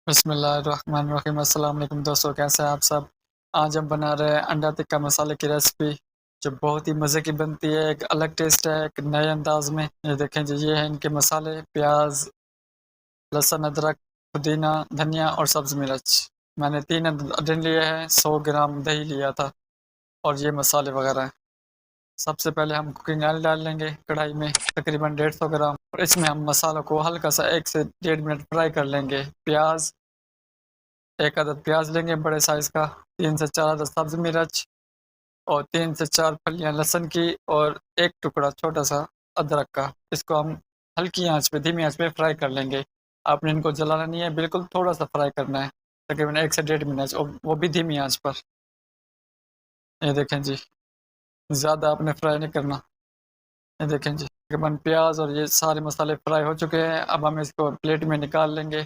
बिस्मिल्लाहिर्रहमानिर्रहीम। अस्सलाम वालेकुम दोस्तों, कैसे हैं आप सब। आज हम बना रहे हैं अंडा टिक्का मसाले की रेसिपी, जो बहुत ही मज़े की बनती है। एक अलग टेस्ट है, एक नए अंदाज में। ये देखें जी, ये है इनके मसाले: प्याज, लहसुन, अदरक, पुदीना, धनिया और सब्ज़ मिर्च। मैंने 3 अंडे लिए हैं, 100 ग्राम दही लिया था और ये मसाले वगैरह हैं। सबसे पहले हम कुकिंग ऑयल डाल लेंगे कढ़ाई में, तकरीबन 150 ग्राम, और इसमें हम मसालों को हल्का सा 1 से 1.5 मिनट फ्राई कर लेंगे। प्याज, 1 अदद प्याज लेंगे बड़े साइज़ का, 3 से 4 अदद सब्ज़ मिर्च और 3 से 4 फलियाँ लहसुन की और 1 टुकड़ा छोटा-सा अदरक का। इसको हम हल्की आँच पे, धीमी आँच पे फ्राई कर लेंगे। आपने इनको जलाना नहीं है, बिल्कुल थोड़ा-सा फ्राई करना है, तकरीबन 1 से 1.5 मिनट, और वो भी धीमी आँच पर। ये देखें जी, ज़्यादा आपने फ्राई नहीं करना। ये देखें जी, तकरीबन प्याज और ये सारे मसाले फ्राई हो चुके हैं। अब हम इसको प्लेट में निकाल लेंगे।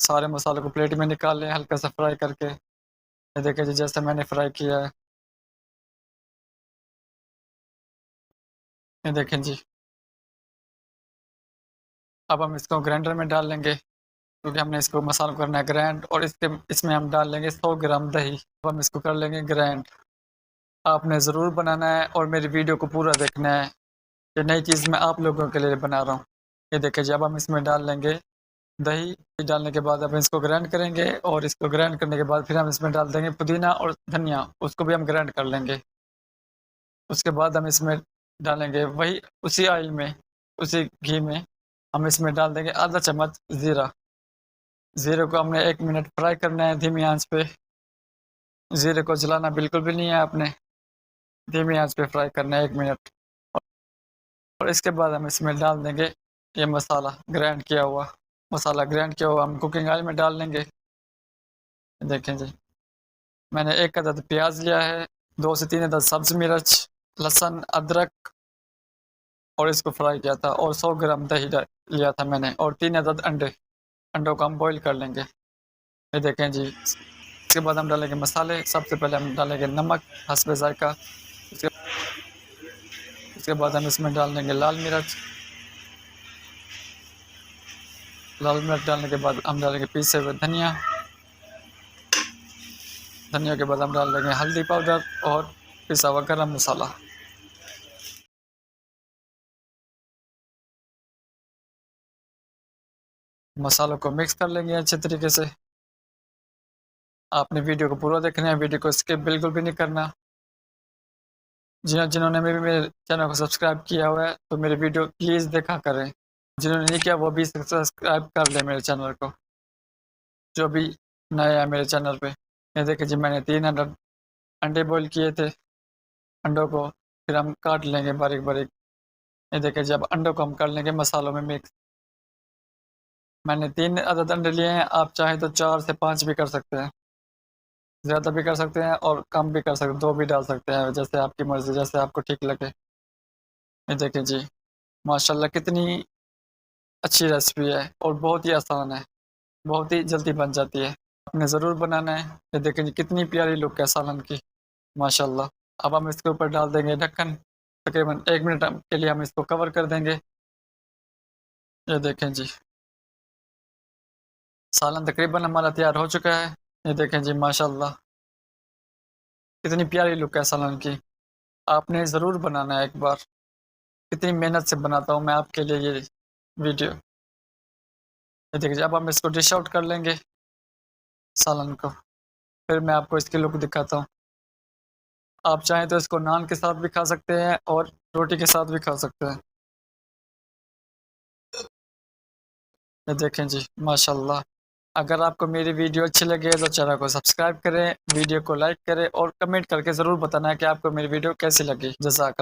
सारे मसालों को प्लेट में निकाल लें हल्का सा फ्राई करके। ये देखिए जी, जैसे मैंने फ्राई किया है। ये देखें जी, अब हम इसको ग्राइंडर में डाल लेंगे, क्योंकि हमने इसको मसालों को करना है ग्राइंड, और इसमें हम डाल लेंगे 100 ग्राम दही। अब हम इसको कर लेंगे ग्राइंड। आपने ज़रूर बनाना है और मेरी वीडियो को पूरा देखना है। ये नई चीज़ मैं आप लोगों के लिए बना रहा हूँ। ये देखिए जी, अब हम इसमें डाल लेंगे दही। डालने के बाद अब इसको ग्राइंड करेंगे, और इसको ग्राइंड करने के बाद फिर हम इसमें डाल देंगे पुदीना और धनिया, उसको भी हम ग्राइंड कर लेंगे। उसके बाद हम इसमें डालेंगे वही उसी ऑयल में, उसी घी में हम इसमें डाल देंगे आधा चम्मच ज़ीरा। ज़ीरे को हमने 1 मिनट फ्राई करना है धीमी आँच पे। ज़ीरे को जलाना बिल्कुल भी नहीं है आपने, धीमी आँच पे फ्राई करना है 1 मिनट। और इसके बाद हम इसमें डाल देंगे ये मसाला ग्राइंड किया हुआ। मसाला ग्राइंड किया हुआ हम कुकिंग ऑयल में डाल लेंगे। देखें जी, मैंने 1 अदद प्याज लिया है, 2 से 3 अदद सब्ज़ मिर्च, लहसुन, अदरक, और इसको फ्राई किया था, और 100 ग्राम दही लिया था मैंने, और 3 अदद अंडे। अंडों को हम बॉईल कर लेंगे। ये देखें जी, इसके बाद हम डालेंगे मसाले। सबसे पहले हम डालेंगे नमक हस्बे ज़ायक़ा। उसके उसके बाद हम इसमें डाल देंगे लाल मिर्च। लाल मिर्च डालने के बाद हम डालेंगे पीसे हुए धनिया। धनिया के बाद हम डाल देंगे हल्दी पाउडर और पिसा हुआ गरम मसाला। मसालों को मिक्स कर लेंगे अच्छे तरीके से। आपने वीडियो को पूरा देखना है, वीडियो को स्किप बिल्कुल भी नहीं करना। जिन्होंने मेरे चैनल को सब्सक्राइब किया हुआ है, तो मेरी वीडियो प्लीज़ देखा करें। जिन्होंने नहीं किया, वो भी सब्सक्राइब कर लें मेरे चैनल को, जो भी नए हैं मेरे चैनल पे। ये देखिए जी, मैंने 3 अंडे बॉईल किए थे। अंडों को फिर हम काट लेंगे बारीक-बारीक। ये देखिए जी, अब अंडों को हम कर लेंगे मसालों में मिक्स। मैंने 3 अदद अंडे लिए हैं, आप चाहें तो 4 से 5 भी कर सकते हैं। ज़्यादा भी कर सकते हैं और कम भी कर सकते हैं, 2 भी डाल सकते हैं, जैसे आपकी मर्ज़ी, जैसे आपको ठीक लगे। ये देखिए जी, माशाल्लाह कितनी अच्छी रेसिपी है और बहुत ही आसान है, बहुत ही जल्दी बन जाती है। आपने ज़रूर बनाना है। ये देखें जी, कितनी प्यारी लुक है सालन की, माशाल्लाह। अब हम इसके ऊपर डाल देंगे ढक्कन। तकरीबन 1 मिनट के लिए हम इसको कवर कर देंगे। ये देखें जी, सालन तकरीबन हमारा तैयार हो चुका है। ये देखें जी, माशाल्लाह कितनी प्यारी लुक है सालन की। आपने ज़रूर बनाना है एक बार। कितनी मेहनत से बनाता हूँ मैं आपके लिए ये वीडियो। ये देखिए जी, अब हम इसको डिश आउट कर लेंगे सालन को। फिर मैं आपको इसकी लुक दिखाता हूँ। आप चाहें तो इसको नान के साथ भी खा सकते हैं और रोटी के साथ भी खा सकते हैं। ये देखें जी, माशाल्लाह। अगर आपको मेरी वीडियो अच्छी लगे तो चैनल को सब्सक्राइब करें, वीडियो को लाइक करें और कमेंट करके ज़रूर बताना कि आपको मेरी वीडियो कैसी लगी। जज़ाक अल्लाह।